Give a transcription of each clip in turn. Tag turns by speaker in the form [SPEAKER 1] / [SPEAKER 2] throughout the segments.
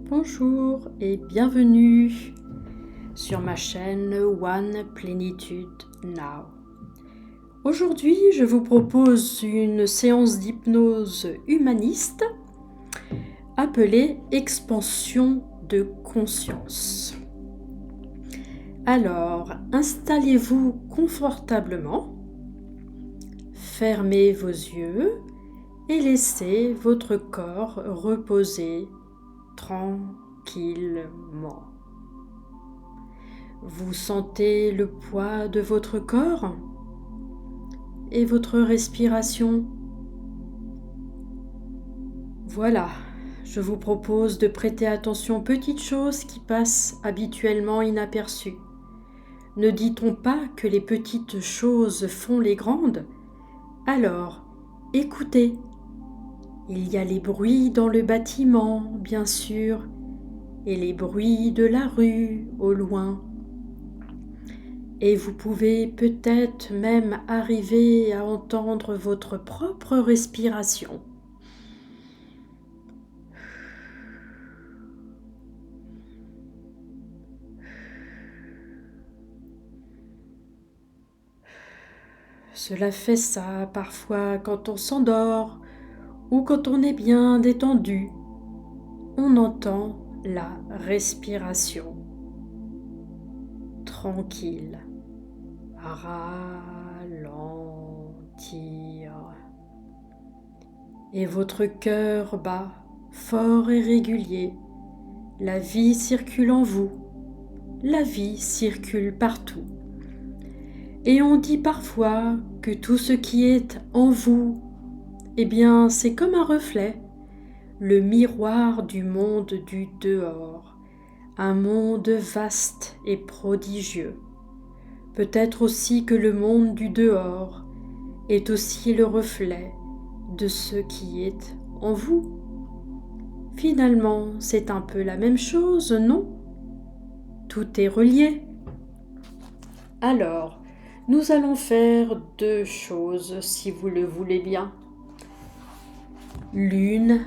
[SPEAKER 1] Bonjour et bienvenue sur ma chaîne One Plénitude Now. Aujourd'hui, je vous propose une séance d'hypnose humaniste appelée expansion de conscience. Alors, installez-vous confortablement, fermez vos yeux et laissez votre corps reposer tranquillement. Vous sentez le poids de votre corps et votre respiration. Voilà, je vous propose de prêter attention aux petites choses qui passent habituellement inaperçues. Ne dit-on pas que les petites choses font les grandes ? Alors, écoutez. Il y a les bruits dans le bâtiment, bien sûr, et les bruits de la rue au loin. Et vous pouvez peut-être même arriver à entendre votre propre respiration. Cela fait ça parfois quand on s'endort ou quand on est bien détendu. On entend la respiration tranquille, ralentir. Et votre cœur bat fort et régulier. La vie circule en vous. La vie circule partout. Et on dit parfois que tout ce qui est en vous, eh bien, c'est comme un reflet, le miroir du monde du dehors, un monde vaste et prodigieux. Peut-être aussi que le monde du dehors est aussi le reflet de ce qui est en vous. Finalement, c'est un peu la même chose, non ? Tout est relié. Alors, nous allons faire deux choses si vous le voulez bien. L'une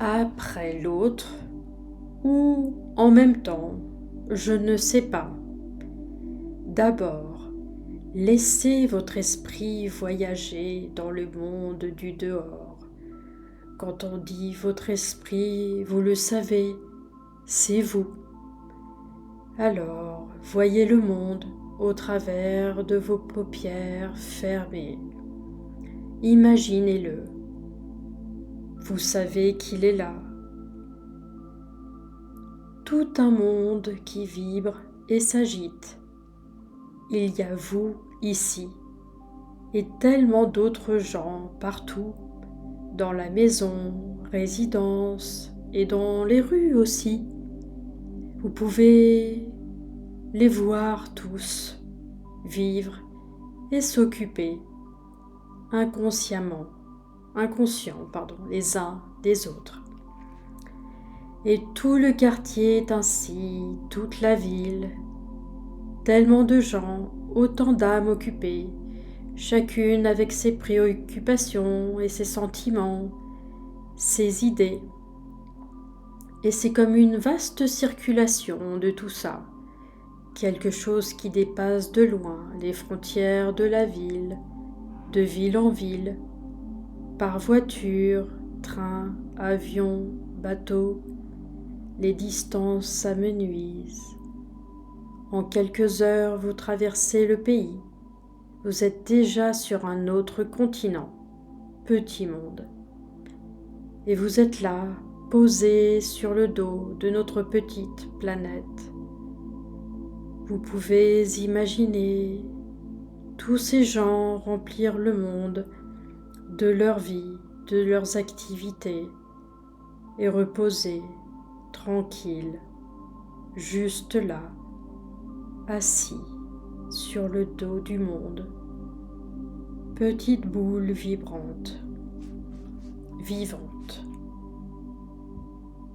[SPEAKER 1] après l'autre ou en même temps, je ne sais pas. D'abord, laissez votre esprit voyager dans le monde du dehors. Quand on dit votre esprit, vous le savez, c'est vous. Alors, voyez le monde au travers de vos paupières fermées. Imaginez-le. Vous savez qu'il est là. Tout un monde qui vibre et s'agite. Il y a vous ici et tellement d'autres gens partout, dans la maison, résidence et dans les rues aussi. Vous pouvez les voir tous, vivre et s'occuper inconscients, les uns des autres. Et tout le quartier est ainsi, toute la ville, tellement de gens, autant d'âmes occupées, chacune avec ses préoccupations et ses sentiments, ses idées. Et c'est comme une vaste circulation de tout ça, quelque chose qui dépasse de loin les frontières de la ville, de ville en ville, par voiture, train, avion, bateau, les distances s'amenuisent. En quelques heures, vous traversez le pays. Vous êtes déjà sur un autre continent, petit monde. Et vous êtes là, posé sur le dos de notre petite planète. Vous pouvez imaginer tous ces gens remplir le monde de leur vie, de leurs activités, et reposer, tranquille, juste là, assis sur le dos du monde. Petite boule vibrante, vivante.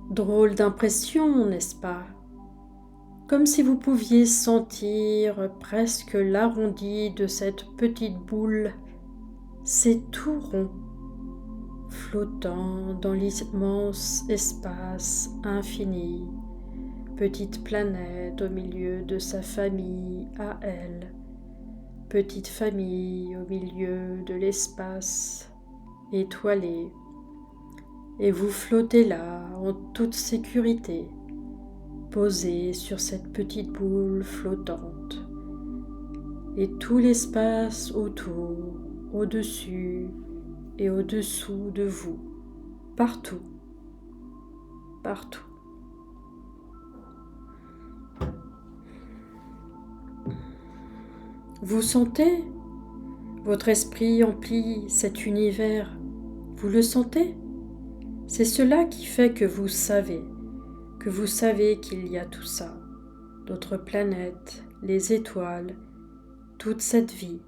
[SPEAKER 1] Drôle d'impression, n'est-ce pas ? Comme si vous pouviez sentir presque l'arrondi de cette petite boule. C'est tout rond, flottant dans l'immense espace infini, petite planète au milieu de sa famille à elle, petite famille au milieu de l'espace étoilé, et vous flottez là en toute sécurité, posé sur cette petite boule flottante, et tout l'espace autour, au-dessus et au-dessous de vous, partout, partout. Vous sentez? Votre esprit emplit cet univers. Vous le sentez? C'est cela qui fait que vous savez qu'il y a tout ça, d'autres planètes, les étoiles, toute cette vie.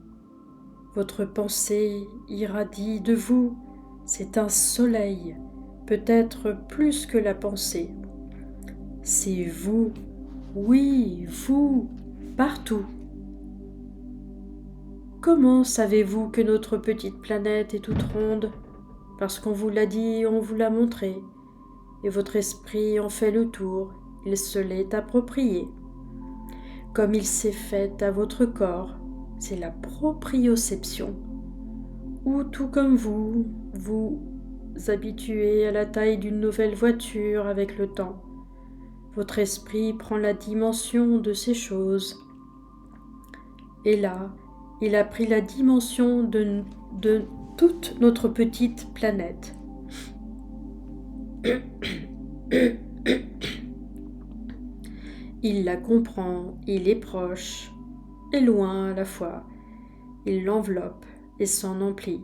[SPEAKER 1] Votre pensée irradie de vous, c'est un soleil, peut-être plus que la pensée. C'est vous, oui, vous, partout. Comment savez-vous que notre petite planète est toute ronde? Parce qu'on vous l'a dit, on vous l'a montré, et votre esprit en fait le tour, il se l'est approprié. Comme il s'est fait à votre corps, c'est la proprioception. Ou tout comme vous, vous habituez à la taille d'une nouvelle voiture avec le temps. Votre esprit prend la dimension de ces choses. Et là, il a pris la dimension de toute notre petite planète. Il la comprend, il est proche et loin à la fois. Il l'enveloppe et s'en emplit.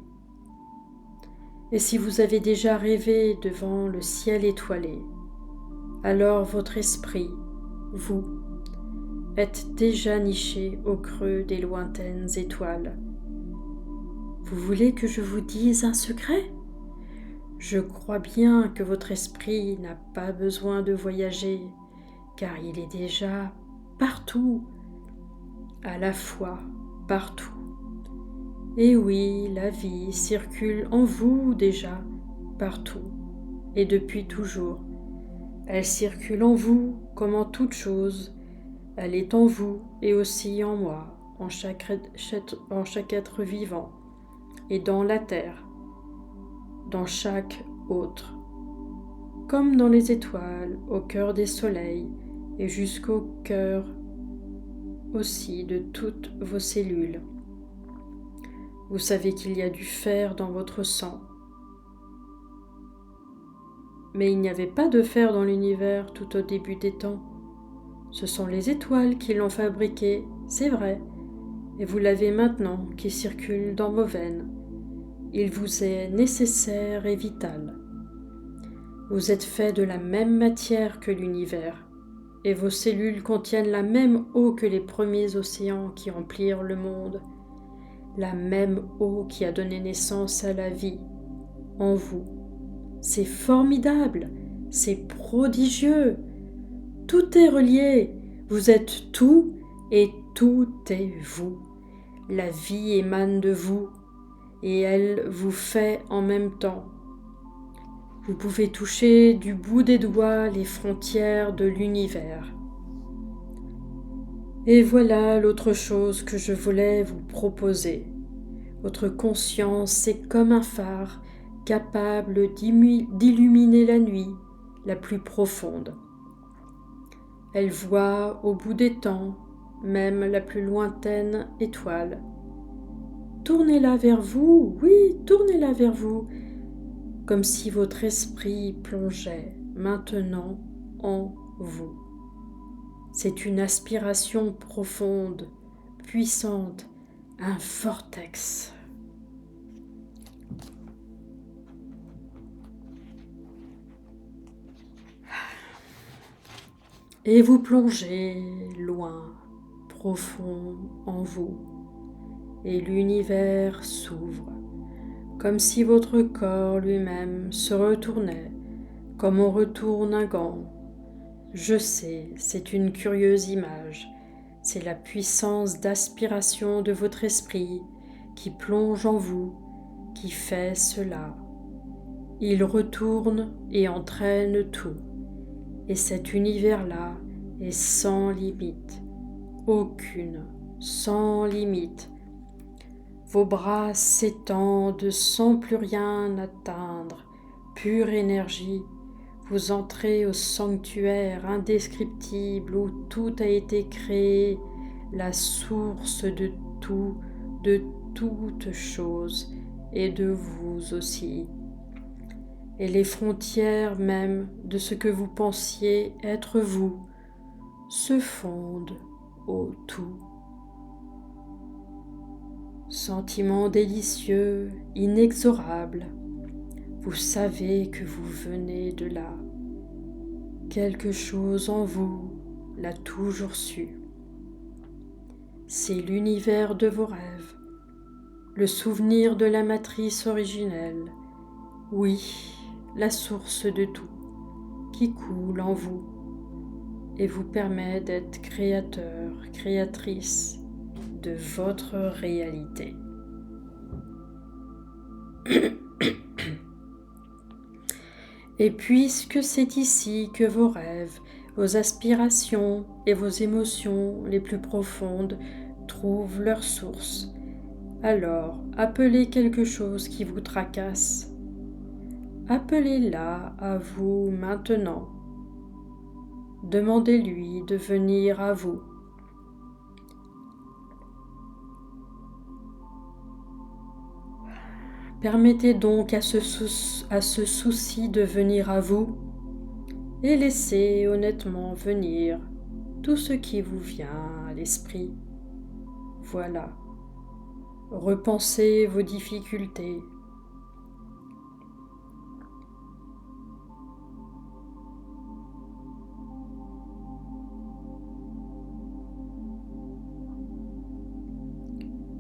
[SPEAKER 1] Et si vous avez déjà rêvé devant le ciel étoilé, alors votre esprit, vous, êtes déjà niché au creux des lointaines étoiles. Vous voulez que je vous dise un secret? Je crois bien que votre esprit n'a pas besoin de voyager, car il est déjà partout, à la fois partout. Et oui, la vie circule en vous déjà, partout, et depuis toujours. Elle circule en vous comme en toute chose. Elle est en vous et aussi en moi, en chaque être vivant, et dans la terre, dans chaque autre, comme dans les étoiles, au cœur des soleils, et jusqu'au cœur aussi de toutes vos cellules. Vous savez qu'il y a du fer dans votre sang. Mais il n'y avait pas de fer dans l'univers tout au début des temps. Ce sont les étoiles qui l'ont fabriqué, c'est vrai, et vous l'avez maintenant qui circule dans vos veines. Il vous est nécessaire et vital. Vous êtes fait de la même matière que l'univers, et vos cellules contiennent la même eau que les premiers océans qui remplirent le monde, la même eau qui a donné naissance à la vie en vous. C'est formidable, c'est prodigieux. Tout est relié, vous êtes tout et tout est vous. La vie émane de vous et elle vous fait en même temps. Vous pouvez toucher du bout des doigts les frontières de l'univers. Et voilà l'autre chose que je voulais vous proposer. Votre conscience est comme un phare capable d'illuminer la nuit la plus profonde. Elle voit au bout des temps, même la plus lointaine étoile. Tournez-la vers vous, oui, tournez-la vers vous, comme si votre esprit plongeait maintenant en vous. C'est une aspiration profonde, puissante, un vortex. Et vous plongez loin, profond en vous, et l'univers s'ouvre, comme si votre corps lui-même se retournait, comme on retourne un gant. Je sais, c'est une curieuse image, c'est la puissance d'aspiration de votre esprit qui plonge en vous, qui fait cela. Il retourne et entraîne tout. Et cet univers-là est sans limite, aucune, sans limite. Vos bras s'étendent sans plus rien atteindre, pure énergie. Vous entrez au sanctuaire indescriptible où tout a été créé, la source de tout, de toute chose, et de vous aussi. Et les frontières même de ce que vous pensiez être vous se fondent au tout. Sentiment délicieux, inexorable, vous savez que vous venez de là. Quelque chose en vous l'a toujours su. C'est l'univers de vos rêves, le souvenir de la matrice originelle, oui, la source de tout, qui coule en vous et vous permet d'être créateur, créatrice de votre réalité. Et puisque c'est ici que vos rêves, vos aspirations et vos émotions les plus profondes trouvent leur source, alors appelez quelque chose qui vous tracasse. Appelez-la à vous maintenant. Demandez-lui de venir à vous. Permettez donc à ce souci de venir à vous et laissez honnêtement venir tout ce qui vous vient à l'esprit. Voilà. Repensez vos difficultés.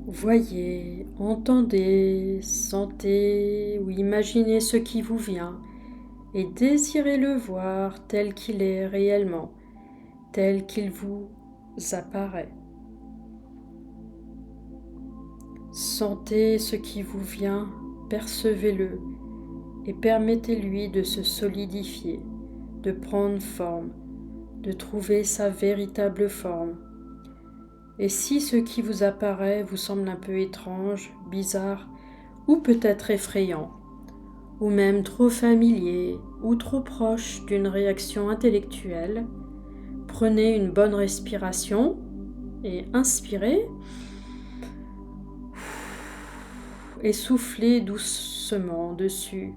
[SPEAKER 1] Voyez, entendez, sentez ou imaginez ce qui vous vient et désirez le voir tel qu'il est réellement, tel qu'il vous apparaît. Sentez ce qui vous vient, percevez-le et permettez-lui de se solidifier, de prendre forme, de trouver sa véritable forme. Et si ce qui vous apparaît vous semble un peu étrange, bizarre, ou peut-être effrayant, ou même trop familier, ou trop proche d'une réaction intellectuelle, prenez une bonne respiration et inspirez, et soufflez doucement dessus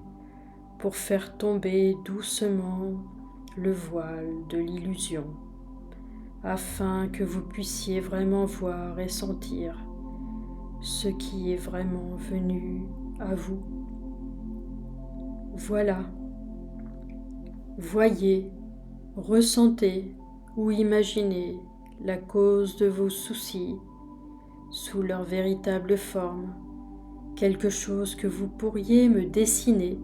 [SPEAKER 1] pour faire tomber doucement le voile de l'illusion, afin que vous puissiez vraiment voir et sentir ce qui est vraiment venu à vous. Voilà. Voyez, ressentez ou imaginez la cause de vos soucis sous leur véritable forme, quelque chose que vous pourriez me dessiner,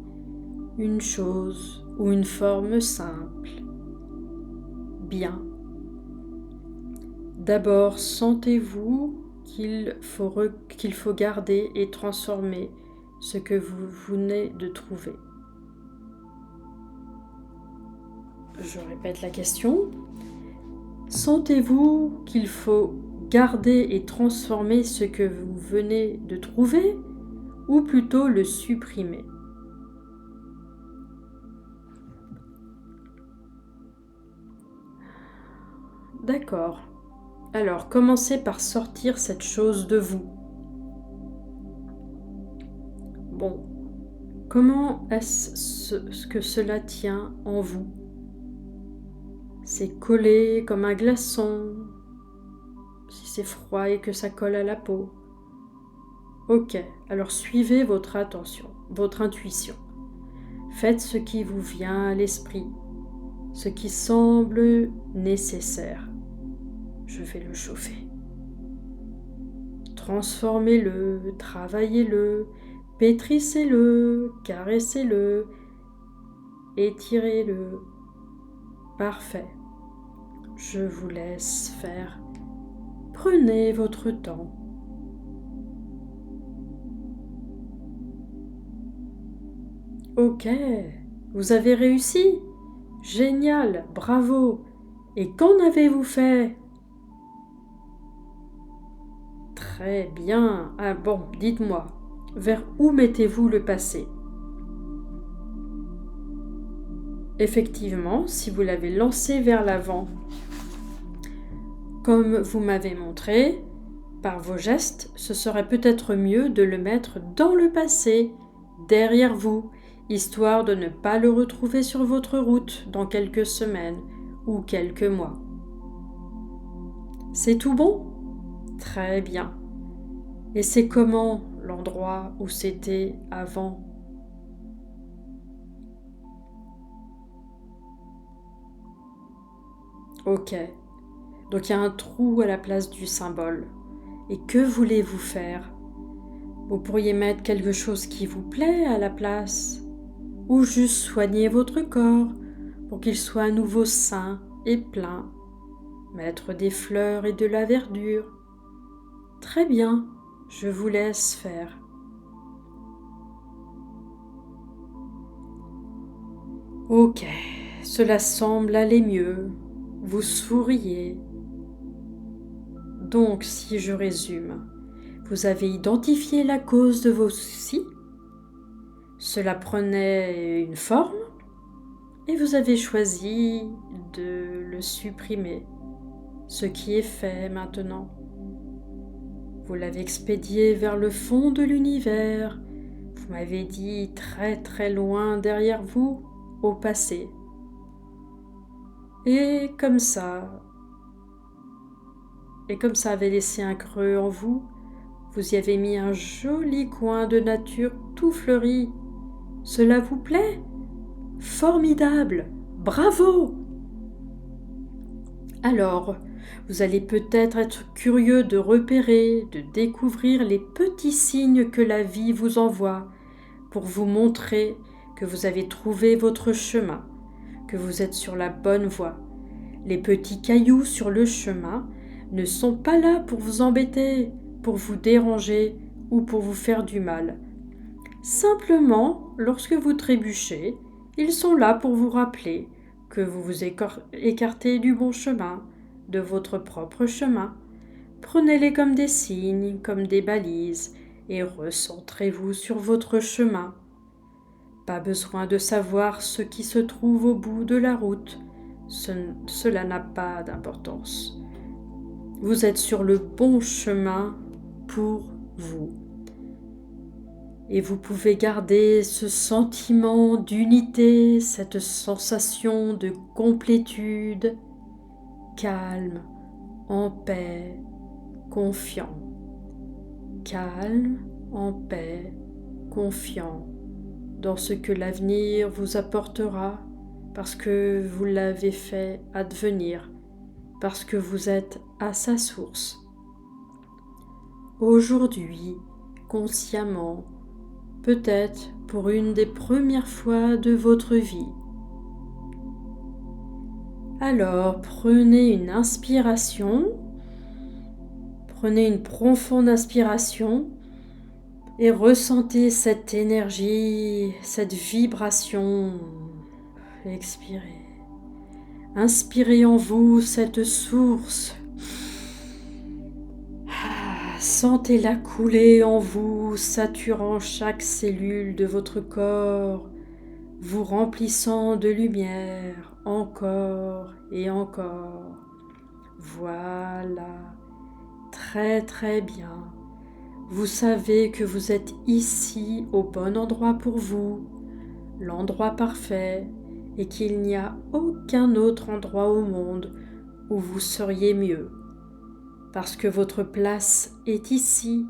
[SPEAKER 1] une chose ou une forme simple. Bien. D'abord, sentez-vous qu'il faut garder et transformer ce que vous venez de trouver. Je répète la question. Sentez-vous qu'il faut garder et transformer ce que vous venez de trouver ou plutôt le supprimer? D'accord. Alors, commencez par sortir cette chose de vous. Bon, comment est-ce que cela tient en vous? C'est collé comme un glaçon, si c'est froid et que ça colle à la peau. Ok, alors suivez votre attention, votre intuition. Faites ce qui vous vient à l'esprit, ce qui semble nécessaire. Je vais le chauffer. Transformez-le, travaillez-le, pétrissez-le, caressez-le, étirez-le. Parfait. Je vous laisse faire. Prenez votre temps. Ok, vous avez réussi. Génial, bravo. Et qu'en avez-vous fait? Très bien. Ah bon, dites-moi, vers où mettez-vous le passé? Effectivement, si vous l'avez lancé vers l'avant, comme vous m'avez montré, par vos gestes, ce serait peut-être mieux de le mettre dans le passé, derrière vous, histoire de ne pas le retrouver sur votre route dans quelques semaines ou quelques mois. C'est tout bon? Très bien. Et c'est comment l'endroit où c'était avant? Ok. Donc il y a un trou à la place du symbole. Et que voulez-vous faire? Vous pourriez mettre quelque chose qui vous plaît à la place, ou juste soigner votre corps pour qu'il soit à nouveau sain et plein. Mettre des fleurs et de la verdure. Très bien, je vous laisse faire. Ok, cela semble aller mieux. Vous souriez. Donc, si je résume, vous avez identifié la cause de vos soucis, cela prenait une forme, et vous avez choisi de le supprimer, ce qui est fait maintenant. Vous l'avez expédié vers le fond de l'univers, vous m'avez dit très très loin derrière vous, au passé. Et comme ça avait laissé un creux en vous, vous y avez mis un joli coin de nature tout fleuri. Cela vous plaît? Formidable! Bravo! Alors, vous allez peut-être être curieux de repérer, de découvrir les petits signes que la vie vous envoie pour vous montrer que vous avez trouvé votre chemin, que vous êtes sur la bonne voie. Les petits cailloux sur le chemin ne sont pas là pour vous embêter, pour vous déranger ou pour vous faire du mal. Simplement, lorsque vous trébuchez, ils sont là pour vous rappeler que vous vous écartez du bon chemin, de votre propre chemin. Prenez-les comme des signes, comme des balises, et recentrez-vous sur votre chemin. Pas besoin de savoir ce qui se trouve au bout de la route, cela n'a pas d'importance. Vous êtes sur le bon chemin pour vous. Et vous pouvez garder ce sentiment d'unité, cette sensation de complétude, calme, en paix, confiant. Calme, en paix, confiant dans ce que l'avenir vous apportera parce que vous l'avez fait advenir, parce que vous êtes à sa source. Aujourd'hui, consciemment, peut-être pour une des premières fois de votre vie. Alors, prenez une inspiration, prenez une profonde inspiration et ressentez cette énergie, cette vibration. Expirez. Inspirez en vous cette source. Sentez-la couler en vous, saturant chaque cellule de votre corps, vous remplissant de lumière encore et encore. Voilà, très très bien. Vous savez que vous êtes ici au bon endroit pour vous, l'endroit parfait, et qu'il n'y a aucun autre endroit au monde où vous seriez mieux, parce que votre place est ici,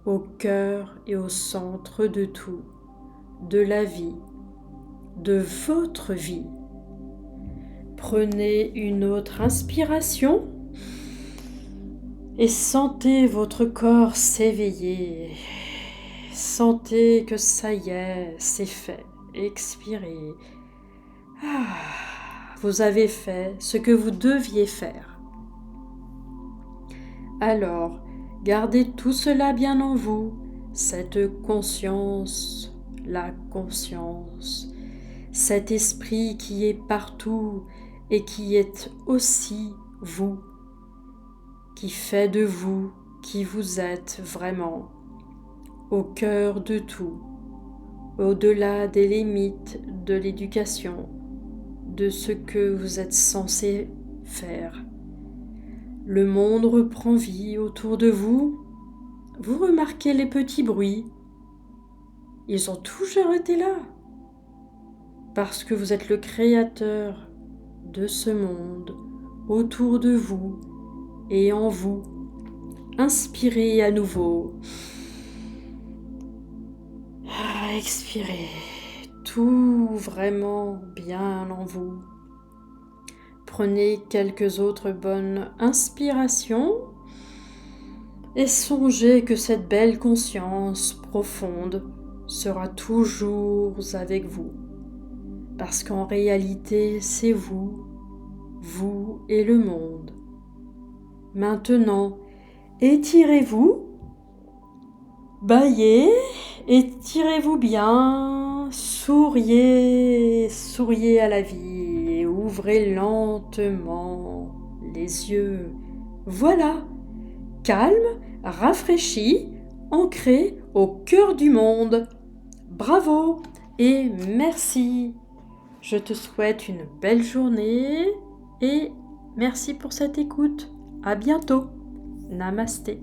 [SPEAKER 1] au cœur et au centre de tout, de la vie, de votre vie. Prenez une autre inspiration et sentez votre corps s'éveiller. Sentez que ça y est, c'est fait. Expirez. Vous avez fait ce que vous deviez faire. Alors, gardez tout cela bien en vous, cette conscience, la conscience, cet esprit qui est partout et qui est aussi vous, qui fait de vous qui vous êtes vraiment, au cœur de tout, au-delà des limites de l'éducation, de ce que vous êtes censé faire. Le monde reprend vie autour de vous. Vous remarquez les petits bruits. Ils ont toujours été là. Parce que vous êtes le créateur de ce monde autour de vous et en vous. Inspirez à nouveau. Expirez. Tout vraiment bien en vous. Prenez quelques autres bonnes inspirations et songez que cette belle conscience profonde sera toujours avec vous. Parce qu'en réalité, c'est vous, vous et le monde. Maintenant, étirez-vous, bâillez, étirez-vous bien, souriez, souriez à la vie et ouvrez lentement les yeux. Voilà, calme, rafraîchi, ancré au cœur du monde. Bravo et merci. Je te souhaite une belle journée et merci pour cette écoute. À bientôt. Namasté.